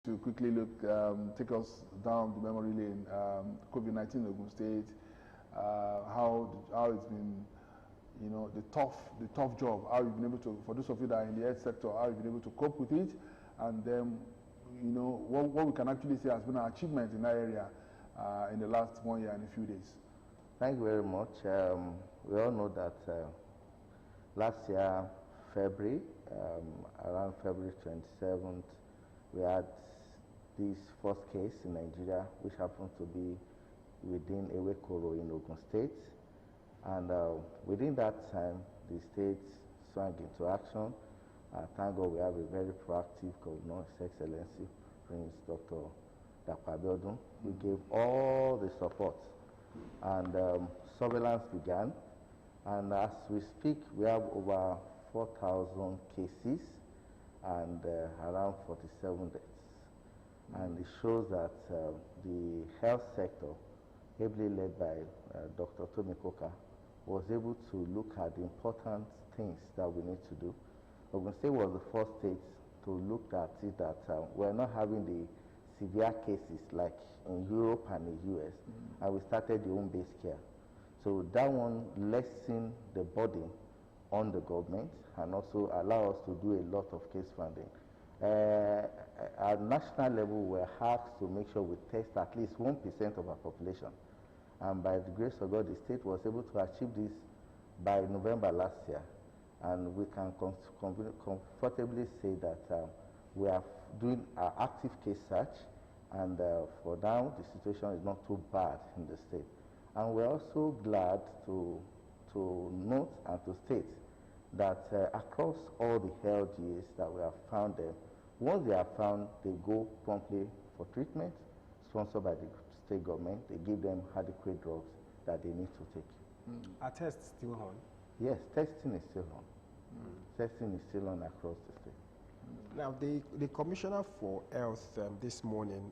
To quickly look, take us down the memory lane, COVID-19 in Ogun State, how it's been, the tough job, how you've been able to, for those of you that are in the health sector, how you've been able to cope with it, and then, what we can actually say has been an achievement in that area in the last 1 year and a few days. Thank you very much. We all know that last year, February, around February 27th, we had this first case in Nigeria, which happened to be within Ewekoro in Ogun State. And within that time, the state swung into action. Thank God we have a very proactive governor, His Excellency, Prince Dr. Abiodun, who gave all the support. And surveillance began. And as we speak, we have over 4,000 cases and around 47 deaths. And it shows that the health sector, heavily led by Dr. Tomi Koka, was able to look at the important things that we need to do. Ogun State was the first state to look at it that we're not having the severe cases like in Europe and the US, and we started the home-based care. So that one lessened the burden on the government and also allow us to do a lot of case funding. At national level, we're asked to make sure we test at least 1% of our population. And by the grace of God, the state was able to achieve this by November last year. And we can comfortably say that we are doing our active case search, and for now, the situation is not too bad in the state. And we're also glad to note and to state that across all the LGAs that we have found them, once they are found, they go promptly for treatment, sponsored by the state government. They give them adequate drugs that they need to take. Are tests still on? Yes, testing is still on. Testing is still on across the state. Now, the Commissioner for Health this morning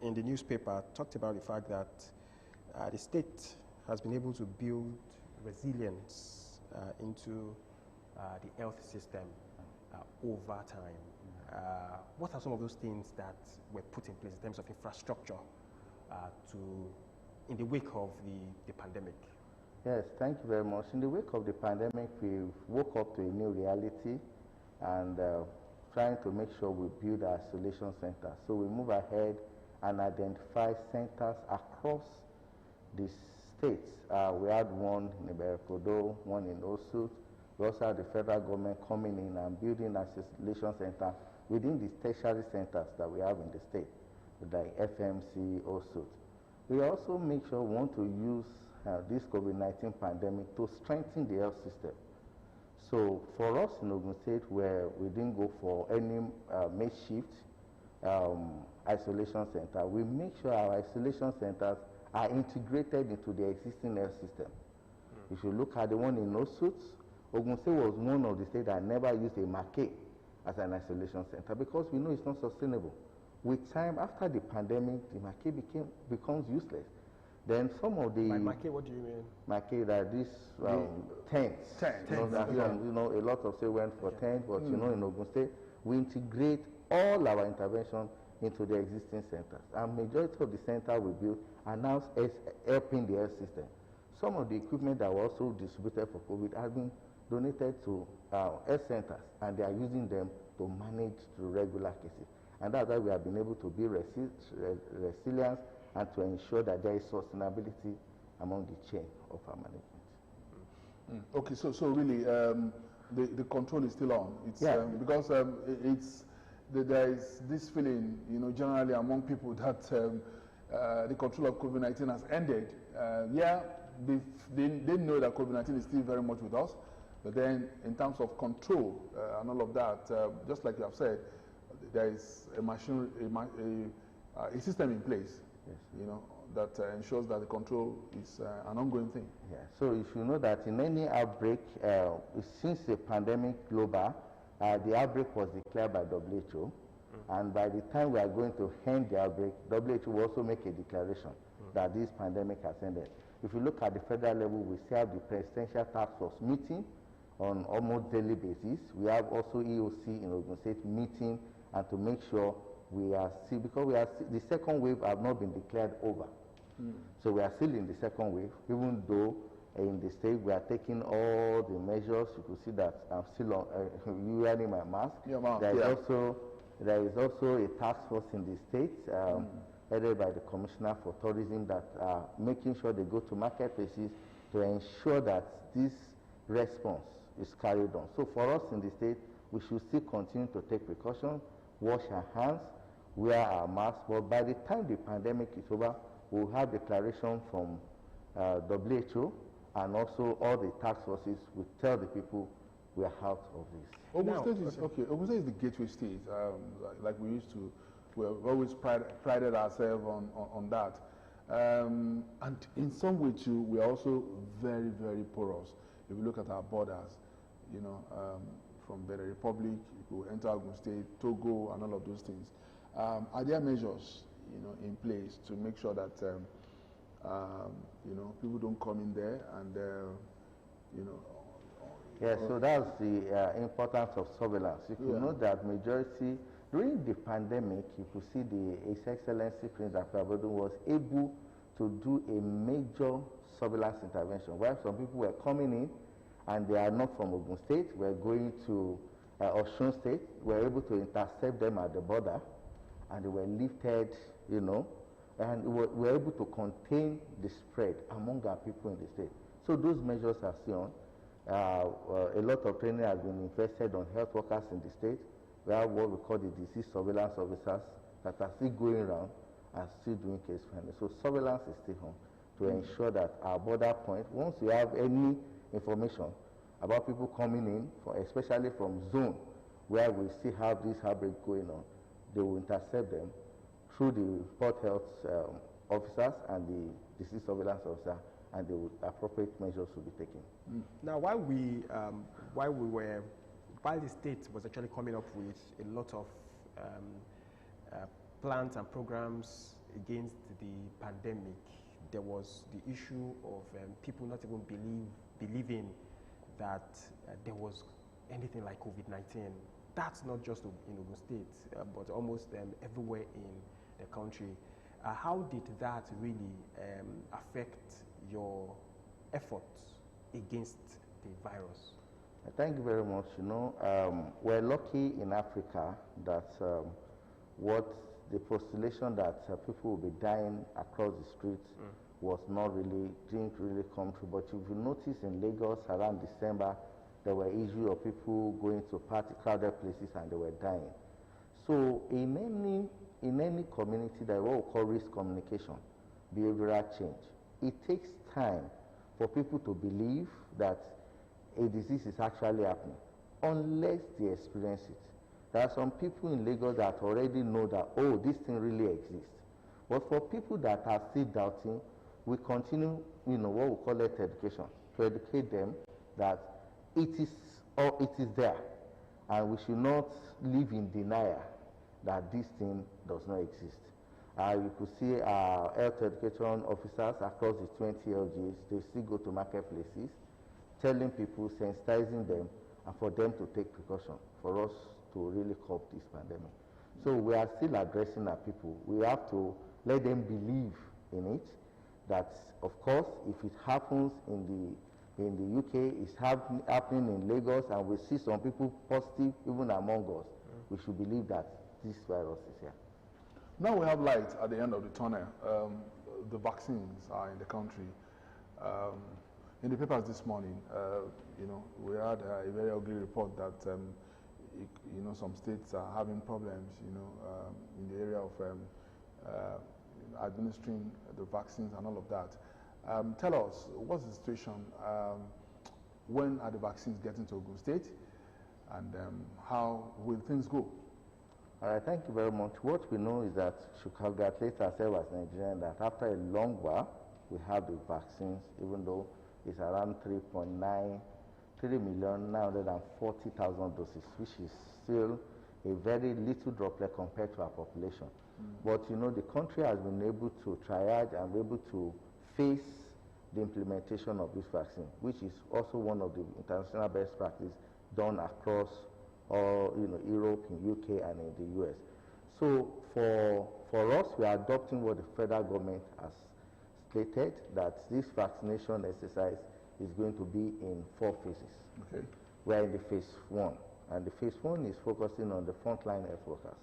in the newspaper talked about the fact that the state has been able to build resilience into the health system over time. What are some of those things that were put in place in terms of infrastructure in the wake of the pandemic? Yes, thank you very much. In the wake of the pandemic, we woke up to a new reality and trying to make sure we build our isolation centers. So we move ahead and identify centers across the states. We had one in Iberekodo, one in Osut. We also had the federal government coming in and building an isolation center within the tertiary centers that we have in the state, like FMC, Osut. We also make sure we want to use this COVID-19 pandemic to strengthen the health system. So for us in Ogun State, where we didn't go for any makeshift isolation center, we make sure our isolation centers are integrated into the existing health system. If you look at the one in Osut, Ogun State was one of the states that never used a marquee as an isolation center because we know it's not sustainable. With time, after the pandemic, the marquee becomes useless. Then some of the... By marquee, what do you mean? Marquee, that these tents. A lot of states went for tents, but in Ogun State, we integrate all our intervention into the existing centers. And majority of the centers we built are now helping the health system. Some of the equipment that were also distributed for COVID has been donated to health centers, and they are using them to manage the regular cases. And that's why we have been able to build resilience and to ensure that there is sustainability among the chain of our management. Okay, so really, the control is still on. It's because there is this feeling, generally among people that the control of COVID-19 has ended. They know that COVID-19 is still very much with us, but then in terms of control and all of that, just like you have said, there is a system in place, that ensures that the control is an ongoing thing. Yeah. So if you know that in any outbreak, since the pandemic global, the outbreak was declared by WHO, and by the time we are going to end the outbreak, WHO will also make a declaration that this pandemic has ended. If you look at the federal level, we still have the Presidential Task Force meeting on almost daily basis. We have also EOC in Ogun State meeting and to make sure we are still, because the second wave have not been declared over. So we are still in the second wave, even though in the state we are taking all the measures. You could see that I'm still on, wearing my mask. Your mask, There is also a task force in the state, headed by the Commissioner for Tourism, that are making sure they go to marketplaces to ensure that this response is carried on. So for us in the state, we should still continue to take precautions, wash our hands, wear our masks, but by the time the pandemic is over, we'll have declaration from WHO, and also all the task forces will tell the people we are out of this. Ogun State is Ogun State is the gateway state. Like we used to, we've always prided ourselves on that. And in some way too, we are also very, very porous. If you look at our borders, you know, from Benin Republic, you go enter Ogun State, Togo, and all of those things. Are there measures, you know, in place to make sure that you know, people don't come in there and you know? Yes, so that's the importance of surveillance. You could know that majority, during the pandemic, you could see His Excellency Prince Akpabodun was able to do a major surveillance intervention, where some people were coming in and they are not from Ogun State, were going to Osun State, were able to intercept them at the border, and they were lifted, you know, and we were able to contain the spread among our people in the state. So those measures are still on. A lot of training has been invested on health workers in the state. We have what we call the disease surveillance officers that are still going around and still doing case finding. So surveillance is still on to ensure that our border point, once we have any information about people coming in, especially from zone where we still have this outbreak going on, they will intercept them through the port health officers and the disease surveillance officer, and the appropriate measures will be taken. Now, while the state was actually coming up with a lot of plans and programs against the pandemic, there was the issue of people not even believing that there was anything like COVID-19. That's not just in Ogun State, but almost everywhere in the country. How did that really affect your efforts against the virus? Thank you very much. You know, we're lucky in Africa that what the postulation that people will be dying across the streets didn't really come true. But if you notice in Lagos around December, there were issues of people going to crowded places and they were dying. So in any community, there is what we call risk communication, behavioral change. It takes time for people to believe that a disease is actually happening, unless they experience it. There are some people in Lagos that already know that, oh, this thing really exists. But for people that are still doubting, we continue, you know, what we call it education, to educate them that it is there, and we should not live in denial that this thing does not exist. You could see our health education officers across the 20 LGs, they still go to marketplaces, telling people, sensitizing them, and for them to take precaution for us to really cope this pandemic. So we are still addressing our people. We have to let them believe in it, that of course, if it happens in the UK, it's happening in Lagos, and we see some people positive even among us, we should believe that this virus is here. Now we have light at the end of the tunnel. The vaccines are in the country. In the papers this morning, you know, we had a very ugly report that you know, some states are having problems, you know, in the area of administering the vaccines and all of that. Tell us, what's the situation? When are the vaccines getting to Ogun State, and how will things go? All right, thank you very much. What we know is that we should congratulate ourselves as Nigerians that after a long while, we have the vaccines, even though it's around 3,940,000 doses, which is still a very little droplet compared to our population. But you know, the country has been able to triage and be able to face the implementation of this vaccine, which is also one of the international best practices done across all, you know, Europe, in UK, and in the US. So for us, we are adopting what the federal government has stated, that this vaccination exercise is going to be in 4 phases. Okay. We are in the phase 1, and the phase 1 is focusing on the frontline health workers.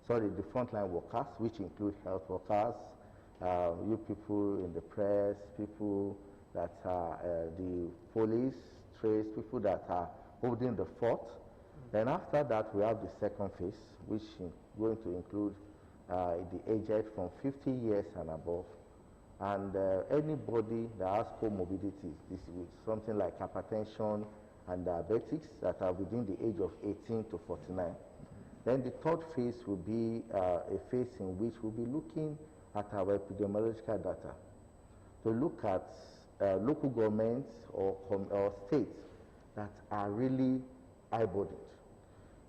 Sorry, the frontline workers, which include health workers, you people in the press, people that are the police, trace, people that are holding the fort. Then after that, we have the second phase, which is going to include the aged from 50 years and above, and anybody that has comorbidities, this is something like hypertension and diabetics that are within the age of 18 to 49. Then the third phase will be a phase in which we'll be looking at our epidemiological data to look at local governments or states that are really high burdened.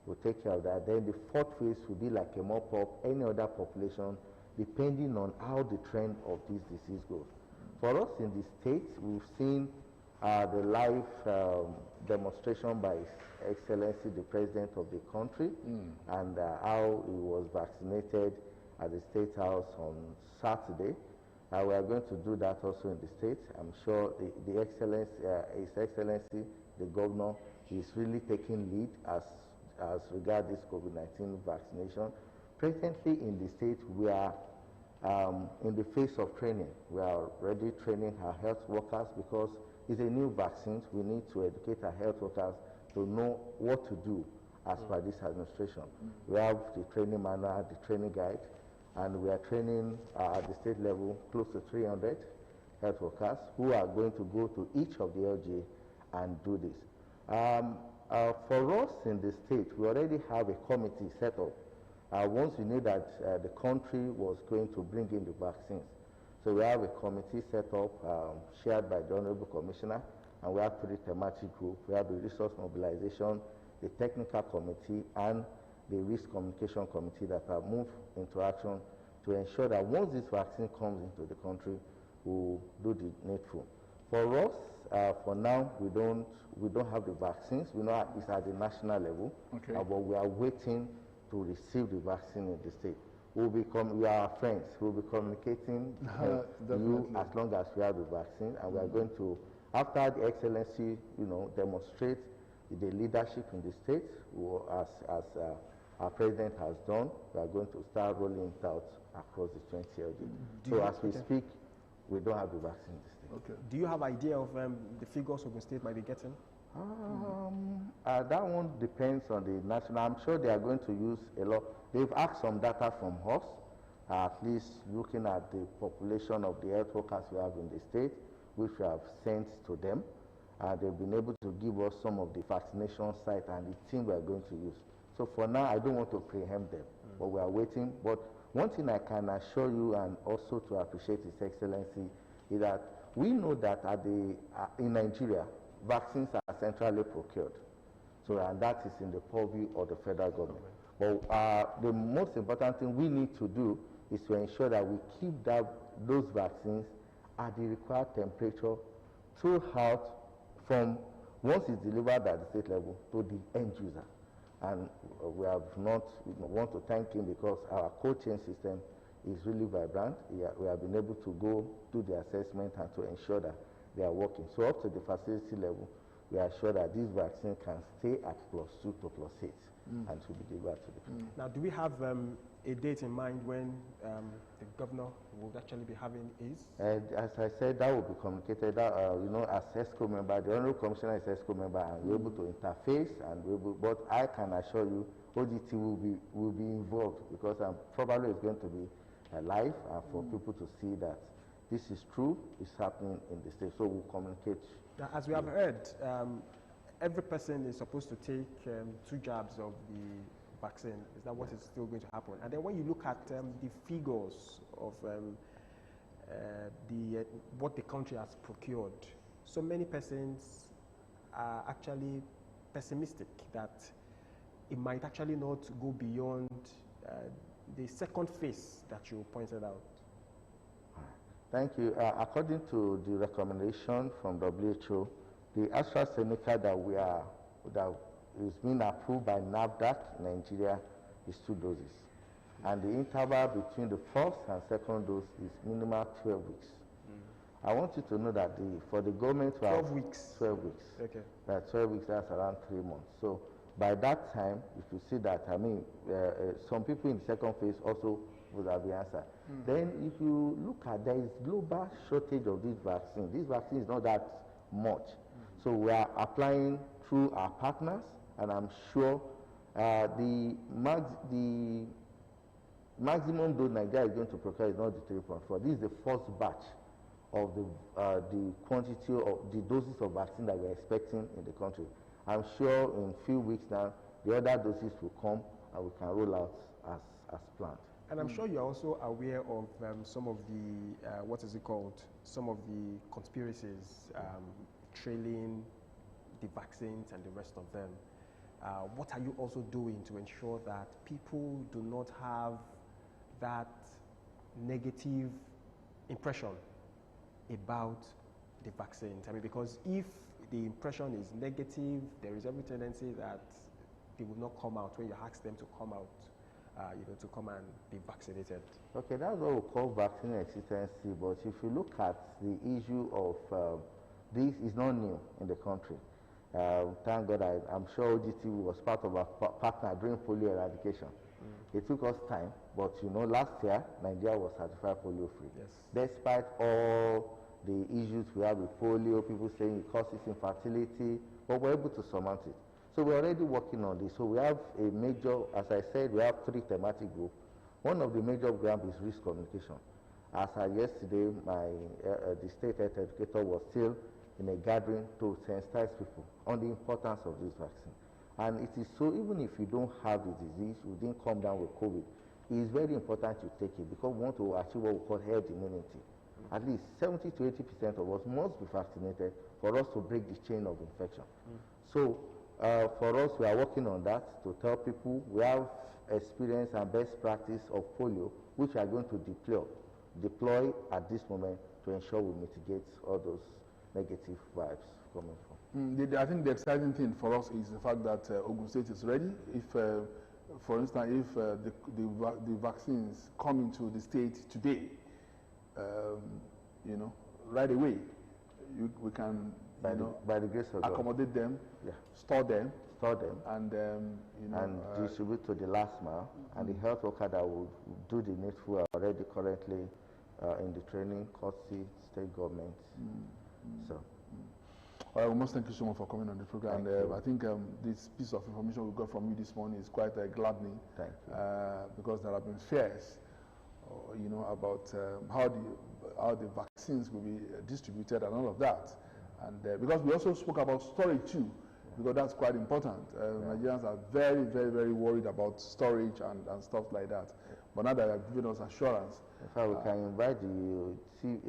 We'll take care of that. Then the fourth phase will be like a mop-up, any other population, depending on how the trend of this disease goes. For us in the States, we've seen the live demonstration by His Excellency, the President of the country, and how he was vaccinated at the State House on Saturday. We are going to do that also in the States. I'm sure His Excellency, the Governor, is really taking lead as regards this COVID-19 vaccination. Presently in the state, we are in the phase of training. We are already training our health workers because it's a new vaccine. We need to educate our health workers to know what to do as per this administration. We have the training manual, the training guide, and we are training at the state level close to 300 health workers who are going to go to each of the LGA and do this. For us in the state, we already have a committee set up once we knew that the country was going to bring in the vaccines. So we have a committee set up, chaired by the Honorable Commissioner, and we have 3 thematic groups. We have the Resource Mobilization, the Technical Committee, and the Risk Communication Committee that have moved into action to ensure that once this vaccine comes into the country, we'll do the needful. For us, for now, we don't have the vaccines. We know it's at the national level, okay. But we are waiting to receive the vaccine in the state. We are friends. We'll be communicating with you as long as we have the vaccine, and we are going to, after the Excellency, demonstrate the leadership in the state, as our President has done. We are going to start rolling it out across the 20 LG. So as we speak, we don't have the vaccine in the state. Okay. Do you have idea of the figures Ogun State might be getting? That one depends on the national. I'm sure they are going to use a lot. They've asked some data from us, at least looking at the population of the health workers we have in the state, which we have sent to them. They've been able to give us some of the vaccination sites and the team we are going to use. So for now, I don't want to preempt them, but we are waiting. But one thing I can assure you, and also to appreciate His Excellency, is that we know that in Nigeria, vaccines are centrally procured. So, and that is in the purview of the federal government. But the most important thing we need to do is to ensure that we keep those vaccines at the required temperature throughout, from once it's delivered at the state level to the end user. And we want to thank him because our cold chain system is really vibrant. We have been able to go do the assessment and to ensure that they are working. So up to the facility level, we are sure that this vaccine can stay at +2 to +8 and to be delivered to the people. Now, do we have a date in mind when the governor will actually be having his? As I said, that will be communicated. As ESCO member, the Honorable Commissioner is ESCO member, and we're able to interface, but I can assure you, OGT will be involved because probably it's going to be live for people to see that this is true, it's happening in the state. So we'll communicate. Now, as we have heard, every person is supposed to take 2 jabs of the vaccine. Is that what is still going to happen? And then when you look at the figures of what the country has procured, so many persons are actually pessimistic that it might actually not go beyond the second phase that you pointed out. Thank you. According to the recommendation from WHO, the AstraZeneca that is being approved by NAFDAC in Nigeria is 2 doses. And the interval between the first and second dose is minimal 12 weeks. I want you to know that for the government to 12 weeks. 12 weeks. Okay. That 12 weeks, that's around 3 months. So by that time, if you see that, I mean, some people in the second phase also would have the answer. Then if you look at, there is global shortage of this vaccine. This vaccine is not that much. So we are applying through our partners, and I'm sure the maximum dose Nigeria is going to procure is not the 3.4. This is the first batch of the quantity of the doses of vaccine that we're expecting in the country. I'm sure in a few weeks now, the other doses will come and we can roll out as planned. And I'm sure you're also aware of some of the, what is it called? Some of the conspiracies trailing the vaccines and the rest of them. What are you also doing to ensure that people do not have that negative impression about the vaccines? I mean, because if the impression is negative, there is every tendency that they will not come out when you ask them to come out, to come and be vaccinated. Okay, that's what we call vaccine hesitancy. But if you look at the issue of this, is not new in the country. Thank God, I'm sure OGTV was part of our partner during polio eradication. It took us time, but last year, Nigeria was certified polio free. Yes. Despite all the issues we have with polio, people saying it causes infertility, but we're able to surmount it. So we're already working on this. So we have a major, as I said, we have 3 thematic groups. One of the major groups is risk communication. As of yesterday, the state health educator was still in a gathering to sensitize people on the importance of this vaccine. And it is so, even if you don't have the disease, you didn't come down with COVID, it is very important you take it because we want to achieve what we call herd immunity. At least 70 to 80% of us must be vaccinated for us to break the chain of infection. So for us, we are working on that to tell people we have experience and best practice of polio, which we are going to deploy at this moment to ensure we mitigate all those negative vibes coming from. I think the exciting thing for us is the fact that Ogun State is ready. If, for instance, if the vaccines come into the state today, right away, we can, by the grace of God, accommodate them, store them, and and distribute to the last mile. And the health worker that will do the needful are already currently in the training, courtesy, state government. So. All right, we must thank you so much for coming on the program. And I think this piece of information we got from you this morning is quite gladdening. Thank you. Because there have been fears, about how the vaccines will be distributed and all of that. And because we also spoke about storage too, because that's quite important. Nigerians are very, very, very worried about storage and stuff like that. But now that you have given us assurance. In fact, we can invite the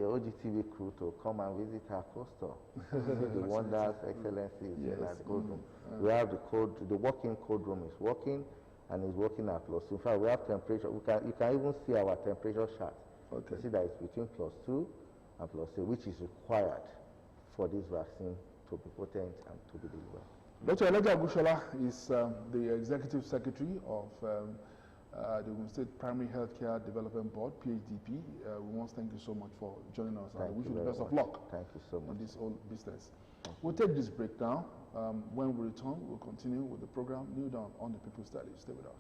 OGTV crew to come and visit our co-store. See the wonders, excellencies in our cold room. We have the working cold room is working and is working at +2. In fact, we have temperature. You can even see our temperature chart. Okay. You see that it's between +2 and +3, which is required for this vaccine to be potent and to be delivered. Dr. Elijah Agushola is the Executive Secretary of the Ogun State Primary Healthcare Development Board, PHDP. We want to thank you so much for joining us. And wish you the best of luck. Thank you so much. In this whole business. We'll take this break now. When we return, we'll continue with the program Newdawn on the People's Daily. Stay with us.